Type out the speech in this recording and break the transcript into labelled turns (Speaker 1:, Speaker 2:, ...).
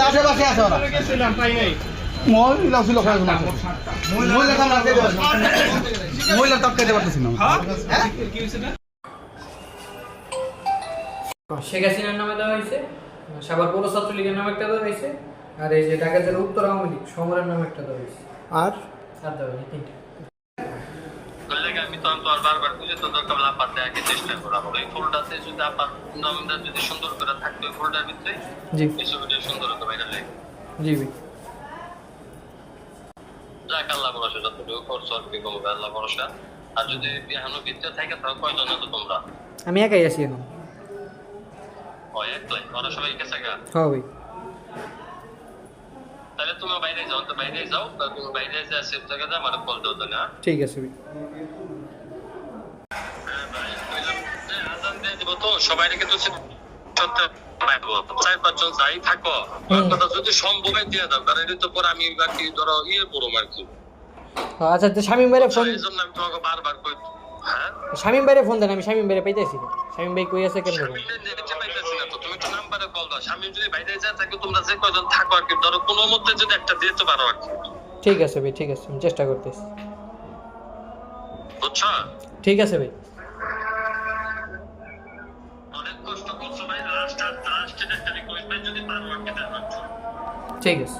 Speaker 1: আশেপাশে আছে ওরা মহিলা ছিল মহিলা তক খেতে পারতেছি না।
Speaker 2: শেখ হাসিনার নামে দেওয়া হয়েছে, সাভার পৌর ছাত্রলীগের নামে একটা দেওয়া হয়েছে, আর এই যে ঢাকা জেলা উত্তর আওয়ামী লীগ সমরের নামে একটা দেওয়া হয়েছে।
Speaker 1: আর
Speaker 2: দেওয়া হয়েছে তিনটা।
Speaker 3: আমি তো বারবার বুঝে তো দরকার আপার দেওয়াকে চেষ্টা করা হবে। এই ফোল্ডারতে যদি আপার নামটা যদি সুন্দর করে থাকতো ওই ফোল্ডার ভিতরে
Speaker 2: জি
Speaker 3: এই ছবিটা সুন্দর হতো বাইরে লাগে।
Speaker 2: জি ভাই।
Speaker 3: যাক আল্লাহ ভরসা, যতটুকু করছো আর কি করবে আল্লাহ ভরসা। আর যদি এখনো ভিতরে থাকে তাহলে কয়জন আছো তোমরা?
Speaker 2: আমি একাই আছি এখন।
Speaker 3: ওই একলাই, ওরা সবাই গেছে গা?
Speaker 2: হ্যাঁ ভাই।
Speaker 3: তাহলে তুমি বাইরে যাও, তো বাইরে যাও, তুমি বাইরে যা সেফ জায়গা যা মানে কল দাও তো না।
Speaker 2: ঠিক আছে ভাই।
Speaker 3: আজান দিয়ে দিব তো সবাই কিন্তু চার পাঁচজন যাই থাকো কথা যদি সম্ভব হয় দিয়ে দাও, কারণ এটা তো পরে আমি বাকি ধরো পড়ো আর কি।
Speaker 2: আচ্ছা তো শামীম ভাইরে ফোন,
Speaker 3: এই জন্য আমি তোমাকে বারবার কই। হ্যাঁ
Speaker 2: শামীম ভাইরে ফোন দেন, আমি শামীম ভাইরে পাইতেছি। শামীম ভাই কই আছে কেন?
Speaker 3: তুমি তো নাম্বারে কল দাও। স্বামী যদি বাইরে যায় থাকে তোমরা যে কয়জন থাকো আর কি, ধরো কোনো মধ্যে যদি একটা দিতে পারো আর কি।
Speaker 2: ঠিক আছে ভাই, ঠিক আছে, আমি চেষ্টা করতেছি।
Speaker 3: বুঝছো?
Speaker 2: ঠিক আছে ভাই।
Speaker 3: অনেক কষ্ট করছো ভাই, লাস্ট একটা রিকোয়েস্ট ভাই যদি পারো আর কি দেখো।
Speaker 2: ঠিক আছে।